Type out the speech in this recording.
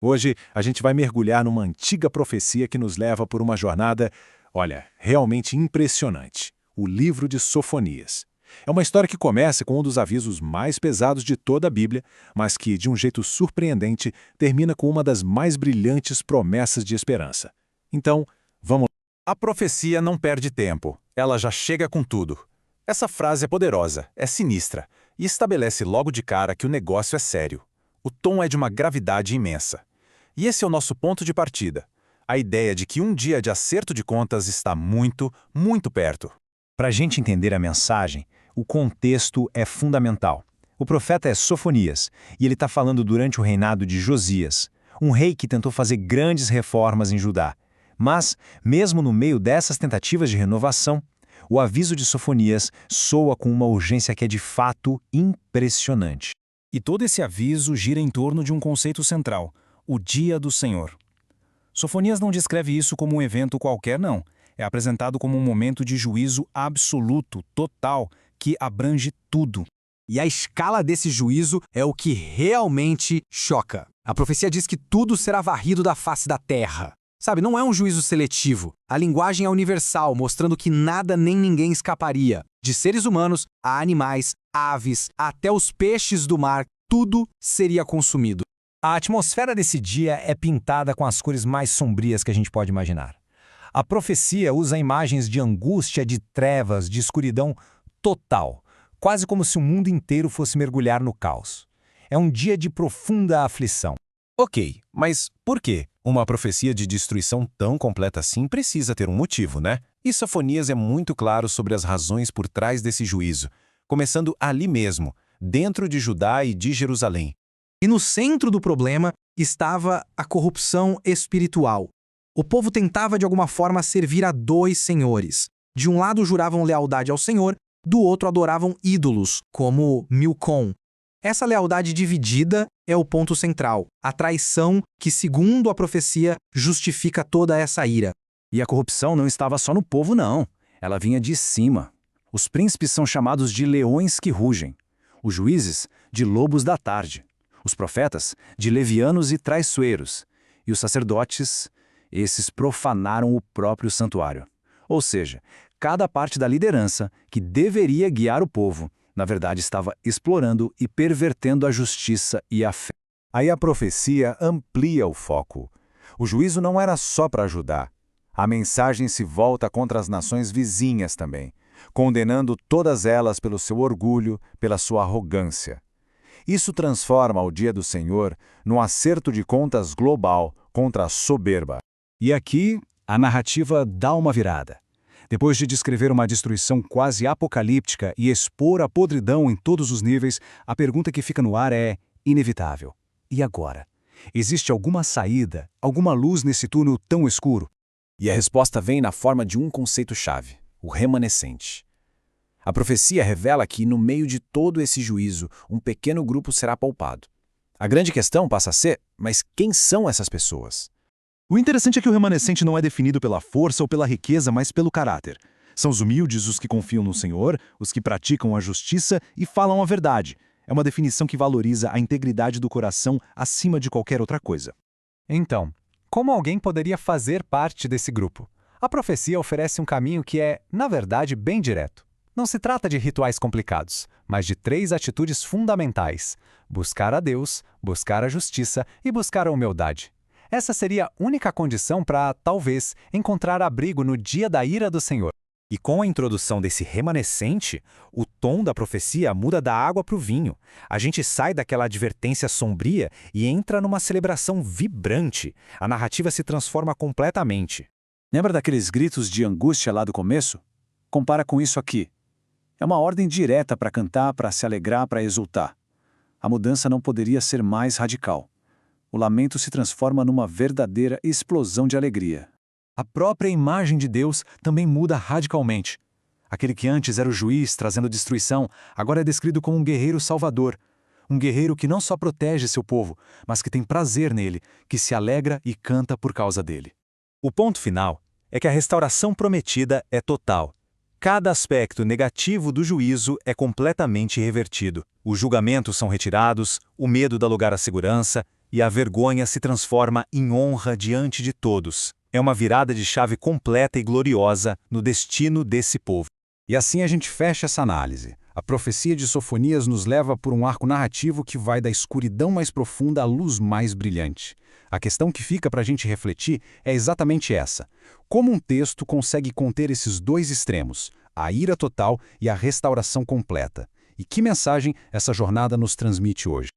Hoje a gente vai mergulhar numa antiga profecia que nos leva por uma jornada, olha, realmente impressionante. O livro de Sofonias. É uma história que começa com um dos avisos mais pesados de toda a Bíblia, mas que, de um jeito surpreendente, termina com uma das mais brilhantes promessas de esperança. Então, vamos lá. A profecia não perde tempo, ela já chega com tudo. Essa frase é poderosa, é sinistra, e estabelece logo de cara que o negócio é sério. O tom é de uma gravidade imensa. E esse é o nosso ponto de partida. A ideia de que um dia de acerto de contas está muito, muito perto. Para a gente entender a mensagem, o contexto é fundamental. O profeta é Sofonias, e ele está falando durante o reinado de Josias, um rei que tentou fazer grandes reformas em Judá. Mas, mesmo no meio dessas tentativas de renovação, o aviso de Sofonias soa com uma urgência que é de fato impressionante. E todo esse aviso gira em torno de um conceito central: o Dia do Senhor. Sofonias não descreve isso como um evento qualquer, não. É apresentado como um momento de juízo absoluto, total, que abrange tudo. E a escala desse juízo é o que realmente choca. A profecia diz que tudo será varrido da face da terra. Sabe, não é um juízo seletivo. A linguagem é universal, mostrando que nada nem ninguém escaparia. De seres humanos a animais, aves, até os peixes do mar, tudo seria consumido. A atmosfera desse dia é pintada com as cores mais sombrias que a gente pode imaginar. A profecia usa imagens de angústia, de trevas, de escuridão total, quase como se o mundo inteiro fosse mergulhar no caos. É um dia de profunda aflição. Ok, mas por quê? Uma profecia de destruição tão completa assim precisa ter um motivo, né? E Sofonias é muito claro sobre as razões por trás desse juízo, começando ali mesmo, dentro de Judá e de Jerusalém. E no centro do problema estava a corrupção espiritual. O povo tentava de alguma forma servir a dois senhores. De um lado juravam lealdade ao Senhor, do outro adoravam ídolos, como Milcom. Essa lealdade dividida é o ponto central, a traição que, segundo a profecia, justifica toda essa ira. E a corrupção não estava só no povo, não. Ela vinha de cima. Os príncipes são chamados de leões que rugem. Os juízes, de lobos da tarde. Os profetas, de levianos e traiçoeiros. E os sacerdotes, esses profanaram o próprio santuário. Ou seja, cada parte da liderança, que deveria guiar o povo, na verdade estava explorando e pervertendo a justiça e a fé. Aí a profecia amplia o foco. O juízo não era só para Judá. A mensagem se volta contra as nações vizinhas também, condenando todas elas pelo seu orgulho, pela sua arrogância. Isso transforma o dia do Senhor num acerto de contas global contra a soberba. E aqui, a narrativa dá uma virada. Depois de descrever uma destruição quase apocalíptica e expor a podridão em todos os níveis, a pergunta que fica no ar é inevitável. E agora? Existe alguma saída, alguma luz nesse túnel tão escuro? E a resposta vem na forma de um conceito-chave, o remanescente. A profecia revela que, no meio de todo esse juízo, um pequeno grupo será poupado. A grande questão passa a ser, mas quem são essas pessoas? O interessante é que o remanescente não é definido pela força ou pela riqueza, mas pelo caráter. São os humildes os que confiam no Senhor, os que praticam a justiça e falam a verdade. É uma definição que valoriza a integridade do coração acima de qualquer outra coisa. Então, como alguém poderia fazer parte desse grupo? A profecia oferece um caminho que é, na verdade, bem direto. Não se trata de rituais complicados, mas de 3 atitudes fundamentais: buscar a Deus, buscar a justiça e buscar a humildade. Essa seria a única condição para, talvez, encontrar abrigo no dia da ira do Senhor. E com a introdução desse remanescente, o tom da profecia muda da água para o vinho. A gente sai daquela advertência sombria e entra numa celebração vibrante. A narrativa se transforma completamente. Lembra daqueles gritos de angústia lá do começo? Compara com isso aqui. É uma ordem direta para cantar, para se alegrar, para exultar. A mudança não poderia ser mais radical. O lamento se transforma numa verdadeira explosão de alegria. A própria imagem de Deus também muda radicalmente. Aquele que antes era o juiz trazendo destruição, agora é descrito como um guerreiro salvador. Um guerreiro que não só protege seu povo, mas que tem prazer nele, que se alegra e canta por causa dele. O ponto final é que a restauração prometida é total. Cada aspecto negativo do juízo é completamente revertido. Os julgamentos são retirados, o medo dá lugar à segurança, e a vergonha se transforma em honra diante de todos. É uma virada de chave completa e gloriosa no destino desse povo. E assim a gente fecha essa análise. A profecia de Sofonias nos leva por um arco narrativo que vai da escuridão mais profunda à luz mais brilhante. A questão que fica para a gente refletir é exatamente essa. Como um texto consegue conter esses dois extremos, a ira total e a restauração completa? E que mensagem essa jornada nos transmite hoje?